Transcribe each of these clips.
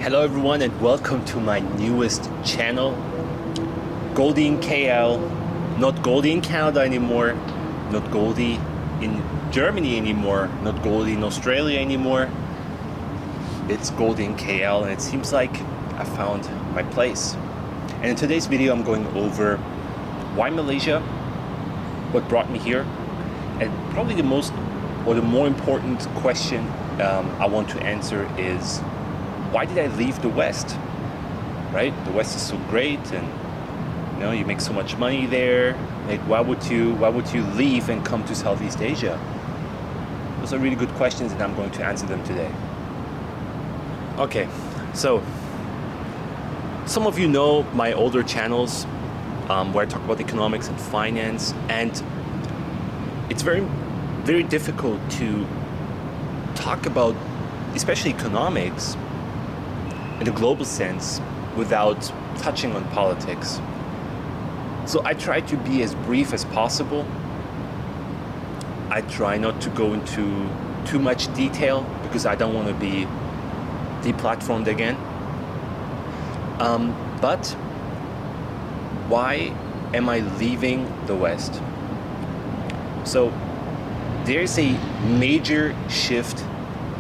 Hello everyone and welcome to my newest channel, Goldie in KL, not Goldie in Canada anymore, not Goldie in Germany anymore, not Goldie in Australia anymore. It's Goldie in KL, and it seems like I found my place. And in today's video I'm going over why Malaysia, what brought me here, and probably the more important question I want to answer is, why did I leave the West? Right? The West is so great, and you make so much money there. Like, why would you leave and come to Southeast Asia? Those are really good questions, and I'm going to answer them today. Okay, so some of you know my older channels where I talk about economics and finance, and it's very, very difficult to talk about, especially economics, in a global sense without touching on politics. So I try to be as brief as possible. I try not to go into too much detail because I don't want to be deplatformed again. But why am I leaving the West? So there's a major shift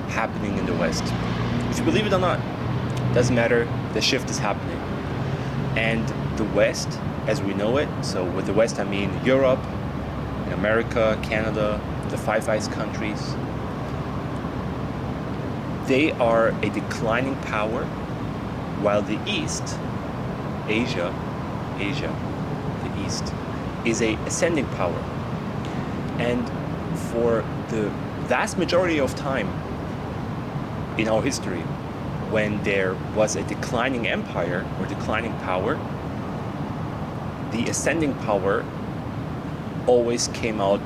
happening in the West. If you believe it or not, doesn't matter, the shift is happening. And the West, as we know it, so with the West I mean Europe, America, Canada, the Five Eyes countries, they are a declining power, while the East, Asia, the East, is a ascending power. And for the vast majority of time in our history, when there was a declining empire or declining power, the ascending power always came out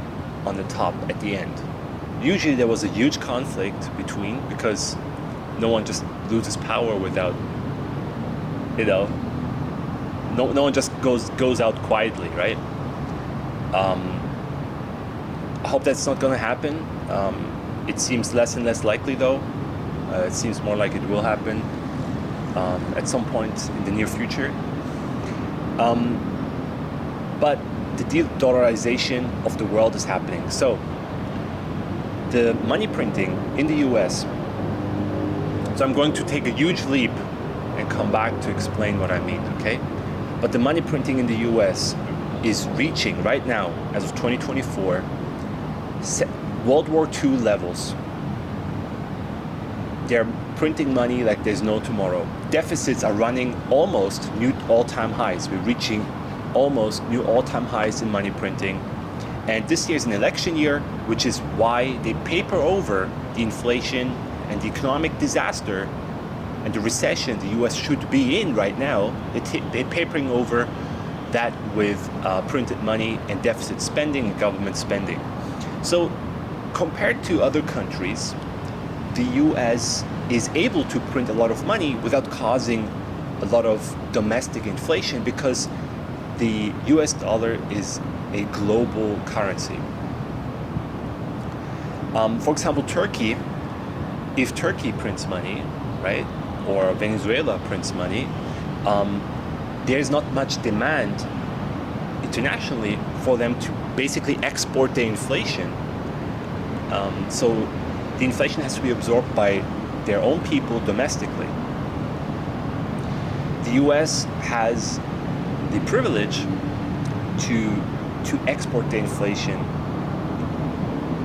on the top at the end. Usually there was a huge conflict between, because no one just loses power without, no one just goes out quietly, right? I hope that's not gonna happen. It seems less and less likely though. It seems more like it will happen at some point in the near future. But the de-dollarization of the world is happening. So the money printing in the US, so I'm going to take a huge leap and come back to explain what I mean, okay? But the money printing in the US is reaching right now, as of 2024, World War II levels. They're printing money like there's no tomorrow. Deficits are running almost new all-time highs. We're reaching almost new all-time highs in money printing. And this year is an election year, which is why they paper over the inflation and the economic disaster and the recession the US should be in right now. They're papering over that with printed money and deficit spending and government spending. So compared to other countries, the US is able to print a lot of money without causing a lot of domestic inflation, because the US dollar is a global currency. For example, Turkey, if Turkey prints money, right, or Venezuela prints money, there's not much demand internationally for them to basically export their inflation. So the inflation has to be absorbed by their own people domestically. The US has the privilege to export the inflation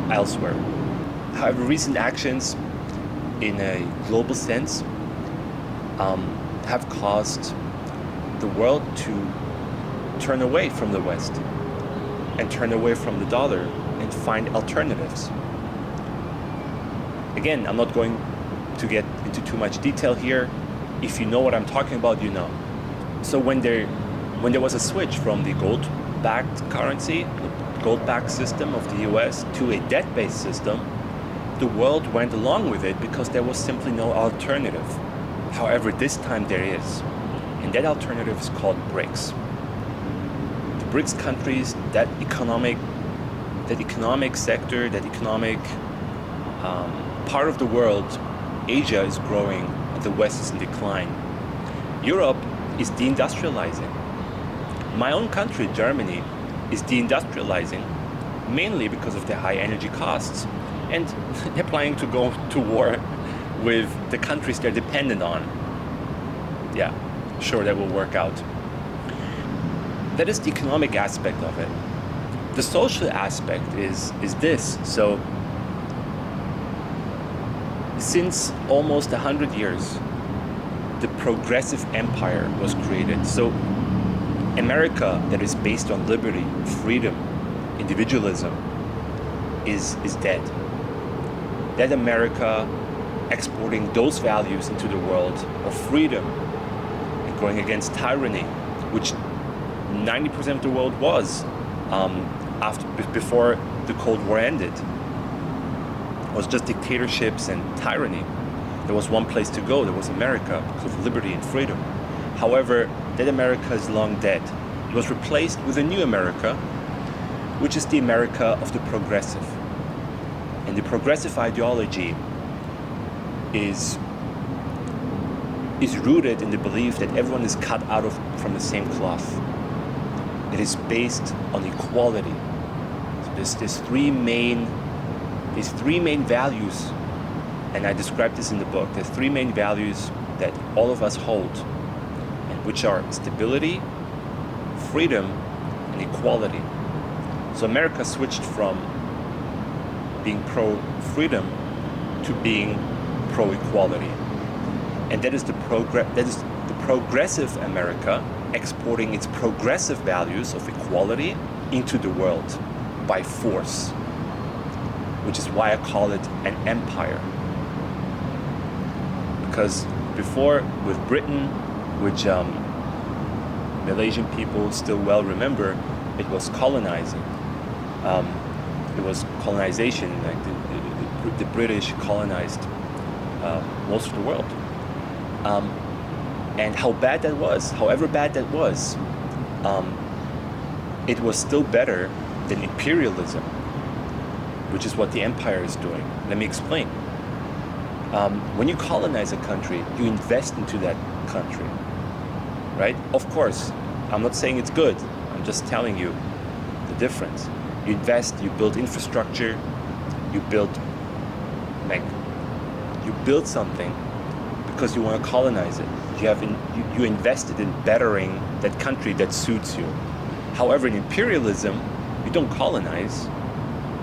elsewhere. However, recent actions in a global sense have caused the world to turn away from the West and turn away from the dollar and find alternatives. Again, I'm not going to get into too much detail here. If you know what I'm talking about, you know. So when there was a switch from the gold-backed currency, the gold-backed system of the US, to a debt-based system, the world went along with it because there was simply no alternative. However, this time there is. And that alternative is called BRICS. The BRICS countries, that economic sector, that economic part of the world, Asia is growing at the West is in decline. Europe is deindustrializing. My own country, Germany, is deindustrializing mainly because of the high energy costs and they're planning to go to war with the countries they're dependent on. Yeah, sure, that will work out. That is the economic aspect of it. The social aspect is this. So, since almost 100 years, the progressive empire was created. So, America, that is based on liberty, freedom, individualism, is dead. That America exporting those values into the world of freedom and going against tyranny, which 90% of the world was before the Cold War ended. It was just dictatorships and tyranny. There was one place to go, there was America, because of liberty and freedom. However, that America is long dead. It was replaced with a new America, which is the America of the progressive. And the progressive ideology is rooted in the belief that everyone is cut out from the same cloth. It is based on equality. So there's three main values, and I describe this in the book. There's three main values that all of us hold, and which are stability, freedom, and equality. So America switched from being pro-freedom to being pro-equality. And that is the progressive America exporting its progressive values of equality into the world by force, which is why I call it an empire. Because before, with Britain, which Malaysian people still well remember, it was colonizing. It was colonization, like the British colonized most of the world. And how bad that was, however bad that was, it was still better than imperialism, which is what the empire is doing. Let me explain. When you colonize a country, you invest into that country, right? Of course, I'm not saying it's good. I'm just telling you the difference. You invest, you build infrastructure, you build something because you want to colonize it. You invested in bettering that country that suits you. However, in imperialism, you don't colonize.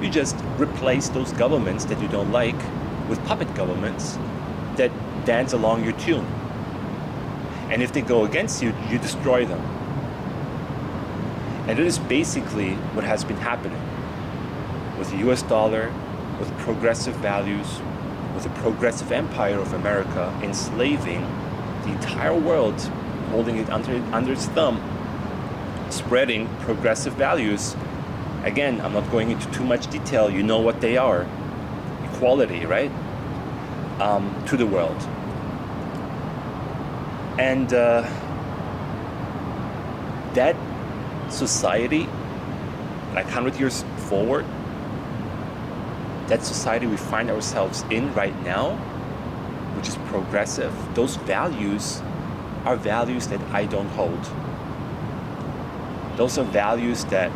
You just replace those governments that you don't like with puppet governments that dance along your tune. And if they go against you, you destroy them. And it is basically what has been happening with the US dollar, with progressive values, with the progressive empire of America enslaving the entire world, holding it under its thumb, spreading progressive values. Again, I'm not going into too much detail. You know what they are. Equality, right? To the world. And that society, like 100 years forward, that society we find ourselves in right now, which is progressive, those values are values that I don't hold. Those are values that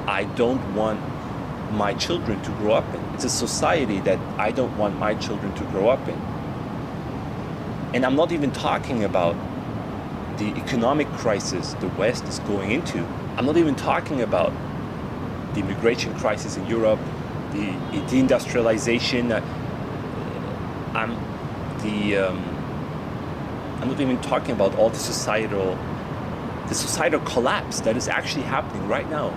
I don't want my children to grow up in. It's a society that I don't want my children to grow up in. And I'm not even talking about the economic crisis the West is going into. I'm not even talking about the immigration crisis in Europe, the deindustrialization. I'm not even talking about all the societal collapse that is actually happening right now,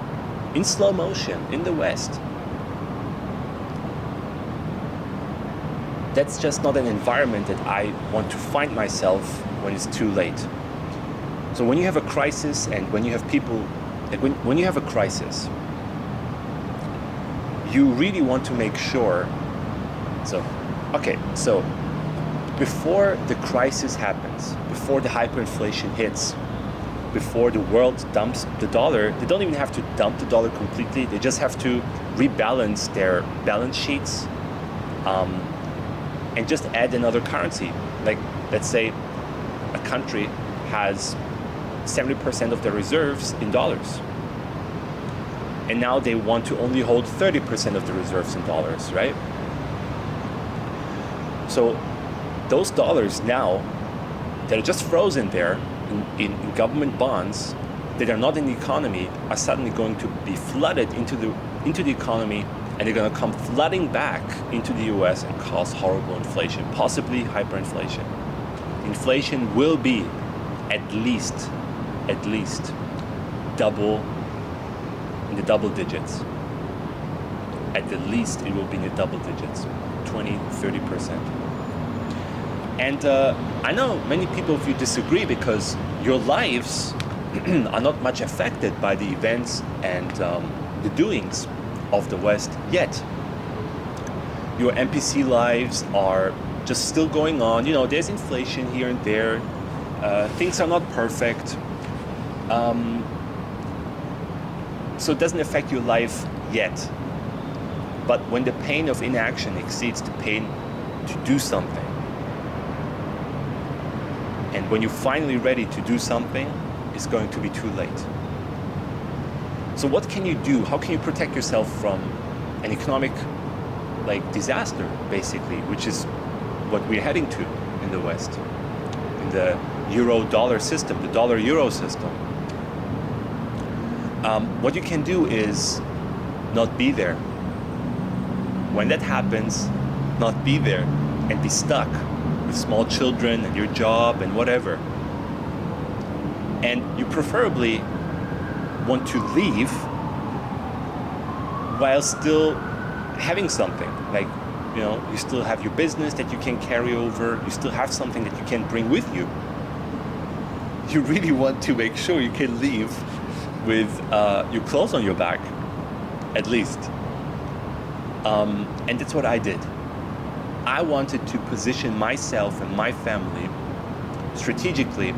in slow motion, in the West. That's just not an environment that I want to find myself when it's too late. So when you have a crisis and when you have people, like when you have a crisis, you really want to make sure. So before the crisis happens, before the hyperinflation hits, before the world dumps the dollar, they don't even have to dump the dollar completely. They just have to rebalance their balance sheets and just add another currency. Like, let's say a country has 70% of their reserves in dollars. And now they want to only hold 30% of the reserves in dollars, right? So those dollars now that are just frozen there in government bonds that are not in the economy are suddenly going to be flooded into the economy, and they're going to come flooding back into the US and cause horrible inflation, possibly hyperinflation. Inflation will be at least double, in the double digits. At the least, it will be in the double digits, 20, 30%. And I know many people of you disagree because your lives are not much affected by the events and the doings of the West yet. Your NPC lives are just still going on. You know, there's inflation here and there. Things are not perfect. So it doesn't affect your life yet. But when the pain of inaction exceeds the pain to do something, and when you're finally ready to do something, it's going to be too late. So what can you do? How can you protect yourself from an economic disaster, basically, which is what we're heading to in the West, in the euro-dollar system, the dollar-euro system? What you can do is not be there. When that happens, not be there and be stuck with small children and your job and whatever. And you preferably want to leave while still having something. Like, you know, you still have your business that you can carry over. You still have something that you can bring with you. You really want to make sure you can leave with your clothes on your back, at least. And that's what I did. I wanted to position myself and my family strategically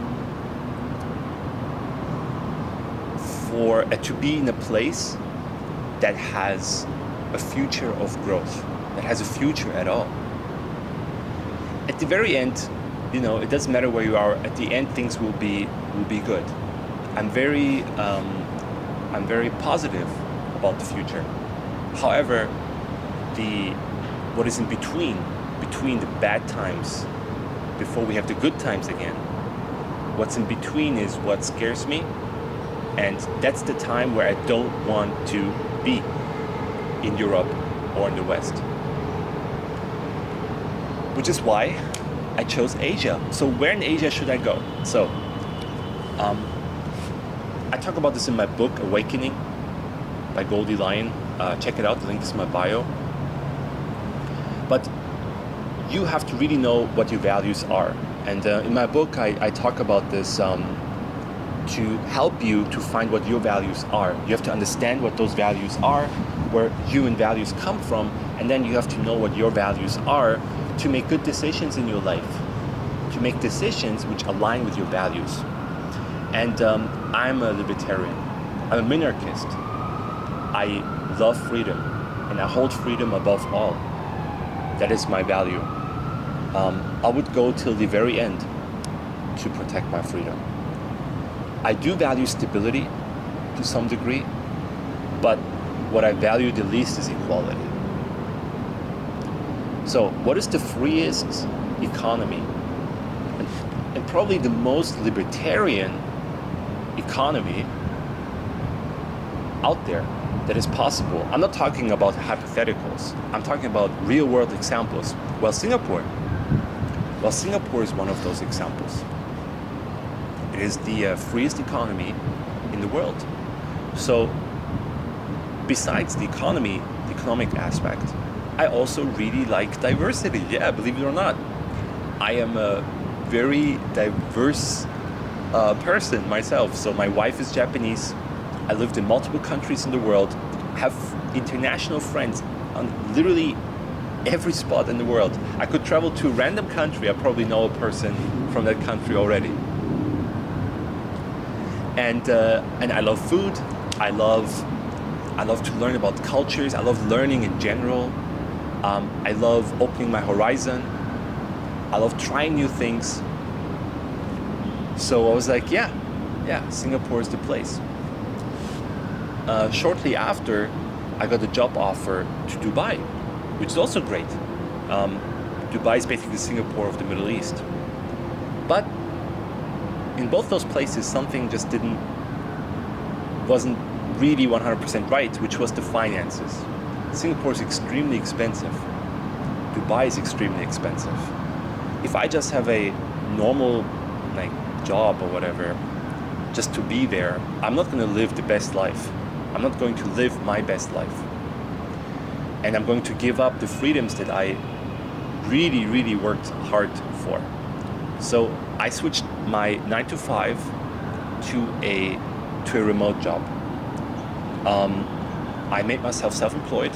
to be in a place that has a future of growth, that has a future at all. At the very end, you know, it doesn't matter where you are. At the end, things will be good. I'm very positive about the future. However, what is in between the bad times, before we have the good times again, what's in between is what scares me, and that's the time where I don't want to be in Europe or in the West. Which is why I chose Asia. So where in Asia should I go? So I talk about this in my book, Awakening by Goldie Lion. Check it out, the link is in my bio. But you have to really know what your values are. And in my book, I talk about this to help you to find what your values are. You have to understand what those values are, where human values come from, and then you have to know what your values are to make good decisions in your life, to make decisions which align with your values. And I'm a libertarian. I'm a minarchist. I love freedom, and I hold freedom above all. That is my value. I would go till the very end to protect my freedom. I do value stability to some degree, but what I value the least is equality. So what is the freest economy? And probably the most libertarian economy out there that is possible. I'm not talking about hypotheticals. I'm talking about real world examples. Singapore is one of those examples. It is the freest economy in the world. So besides the economic aspect, I also really like diversity. Yeah, believe it or not. I am a very diverse person myself. So my wife is Japanese. I lived in multiple countries in the world, have international friends on literally every spot in the world. I could travel to a random country, I probably know a person from that country already. And I love food. I love to learn about cultures. I love learning in general. I love opening my horizon. I love trying new things. So I was like, yeah, Singapore is the place. Shortly after, I got a job offer to Dubai, which is also great. Dubai is basically the Singapore of the Middle East. But in both those places, something just wasn't really 100% right, which was the finances. Singapore is extremely expensive. Dubai is extremely expensive. If I just have a normal job or whatever, just to be there, I'm not going to live the best life. I'm not going to live my best life. And I'm going to give up the freedoms that I really, really worked hard for. So I switched my 9 to 5 to a remote job. I made myself self-employed.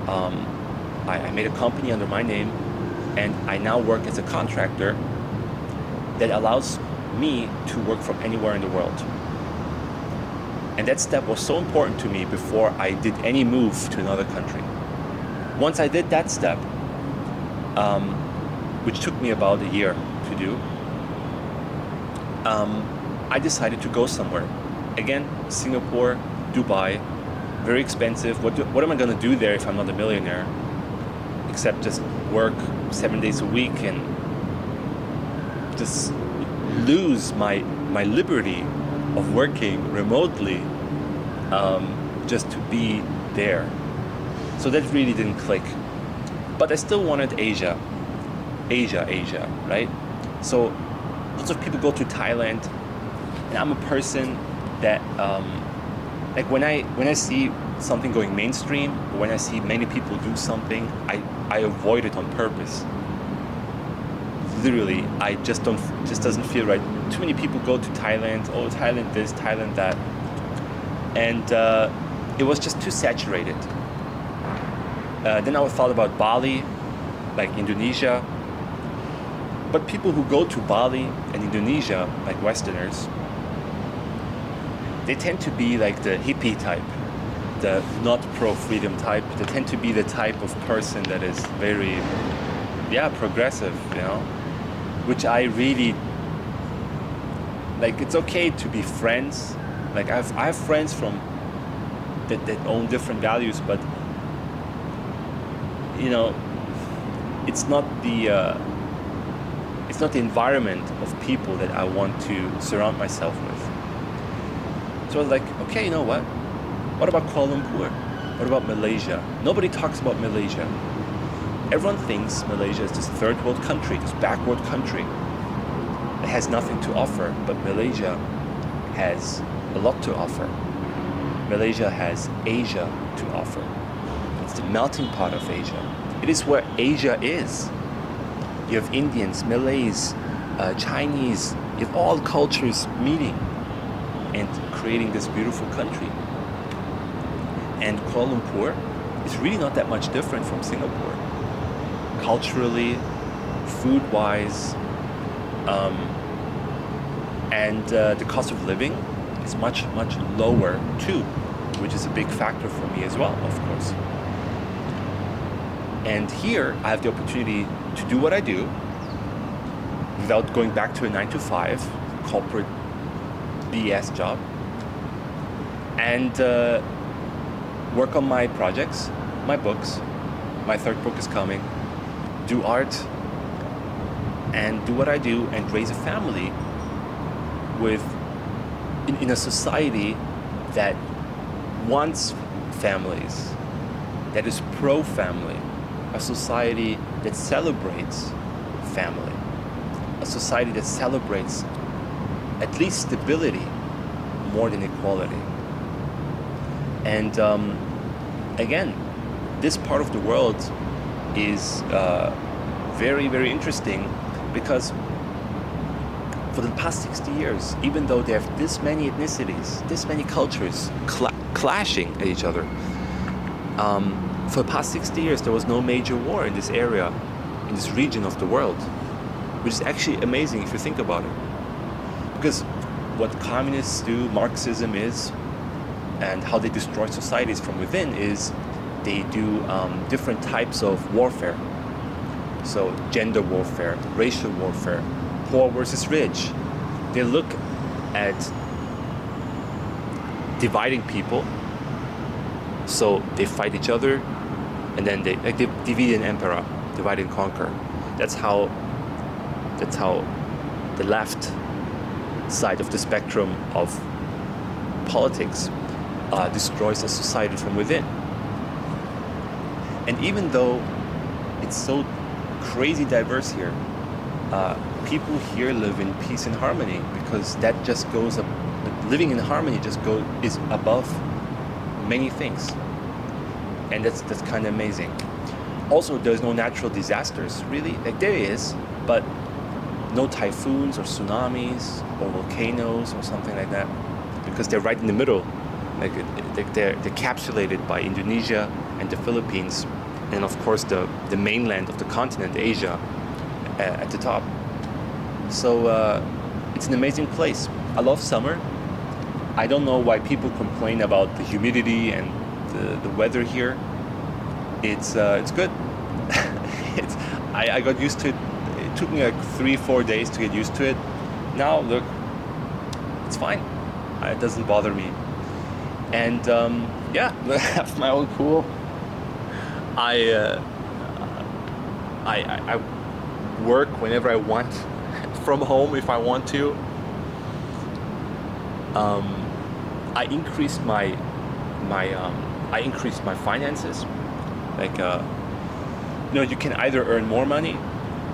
I made a company under my name, and I now work as a contractor that allows me to work from anywhere in the world. And that step was so important to me before I did any move to another country. Once I did that step, which took me about a year to do, I decided to go somewhere. Again, Singapore, Dubai, very expensive. What am I going to do there if I'm not a millionaire? Except just work 7 days a week and just lose my liberty of working remotely just to be there. So that really didn't click. But I still wanted Asia, right? So lots of people go to Thailand, and I'm a person that when I see something going mainstream, or when I see many people do something, I avoid it on purpose. Literally, just doesn't feel right. Too many people go to Thailand. Oh, Thailand this, Thailand that, and it was just too saturated. Then I thought about Bali, like Indonesia. But people who go to Bali and Indonesia, like Westerners, they tend to be like the hippie type, the not pro-freedom type. They tend to be the type of person that is very, progressive, which I really, it's okay to be friends. I have friends from that own different values, but it's not the environment of people that I want to surround myself with. So I was like, okay, you know what? What about Kuala Lumpur? What about Malaysia? Nobody talks about Malaysia. Everyone thinks Malaysia is this third world country, this backward country. It has nothing to offer, but Malaysia has a lot to offer. Malaysia has Asia to offer. It's the melting pot of Asia. It is where Asia is. You have Indians, Malays, Chinese, you have all cultures meeting and creating this beautiful country. And Kuala Lumpur is really not that much different from Singapore. Culturally, food-wise, and the cost of living is much, much lower too, which is a big factor for me as well, of course. And here, I have the opportunity to do what I do without going back to a 9 to 5 corporate BS job, and work on my projects, my books. My third book is coming. Do art and do what I do and raise a family in a society that wants families, that is pro-family, a society that celebrates family, a society that celebrates at least stability more than equality. And again, this part of the world is very, very interesting because for the past 60 years, even though they have this many ethnicities, this many cultures clashing at each other, for the past 60 years there was no major war in this area, in this region of the world, which is actually amazing if you think about it. Because what communists do, Marxism is, and how they destroy societies from within is they do different types of warfare. So gender warfare, racial warfare, poor versus rich. They look at dividing people, so they fight each other, and then they divide an emperor, divide and conquer. That's how the left side of the spectrum of politics destroys a society from within. And even though it's so crazy diverse here, people here live in peace and harmony, because that just goes up. Living in harmony is above many things, and that's kind of amazing. Also, there's no natural disasters, really. Like, there is, but no typhoons or tsunamis or volcanoes or something like that, because they're right in the middle. Like, they're capsulated by Indonesia and the Philippines, and of course the mainland of the continent, Asia, at the top. So it's an amazing place. I love summer. I don't know why people complain about the humidity and the weather here. It's good. I got used to it. It took me like 3-4 days to get used to it. Now look, it's fine. It doesn't bother me. And yeah, I have my own pool. I work whenever I want from home if I want to. I increased my finances. Like you can either earn more money,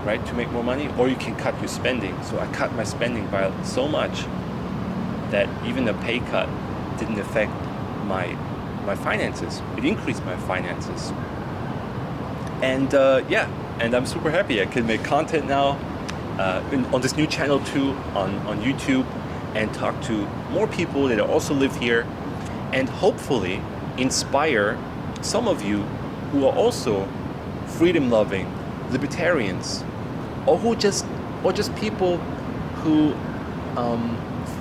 right, to make more money, or you can cut your spending. So I cut my spending by so much that even a pay cut didn't affect my finances. It increased my finances. And yeah, and I'm super happy. I can make content now on this new channel too, on YouTube, and talk to more people that also live here, and hopefully inspire some of you who are also freedom-loving libertarians, or just people who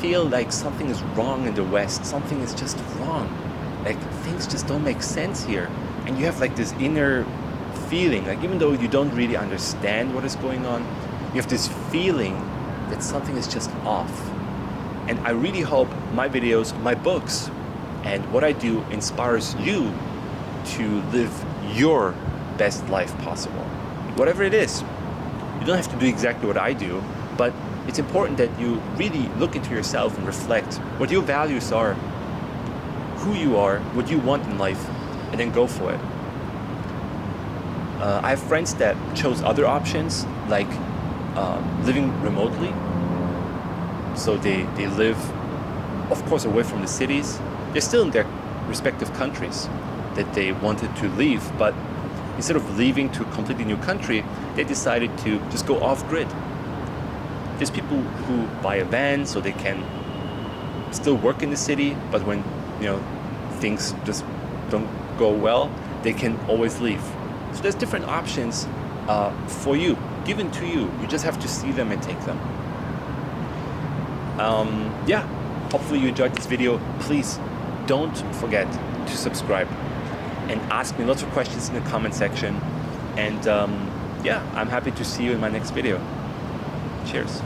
feel like something is wrong in the West. Something is just wrong. Like, things just don't make sense here, and you have like this inner feeling, like, even though you don't really understand what is going on, you have this feeling that something is just off. And I really hope my videos, my books, and what I do inspires you to live your best life possible. Whatever it is. You don't have to do exactly what I do, but it's important that you really look into yourself and reflect what your values are, who you are, what you want in life, and then go for it. I have friends that chose other options, like living remotely. So they live, of course, away from the cities. They're still in their respective countries that they wanted to leave, but instead of leaving to a completely new country, they decided to just go off-grid. There's people who buy a van so they can still work in the city, but when things just don't go well, they can always leave. So there's different options for you, given to you. You just have to see them and take them. Yeah, hopefully you enjoyed this video. Please don't forget to subscribe and ask me lots of questions in the comment section. And yeah, I'm happy to see you in my next video. Cheers.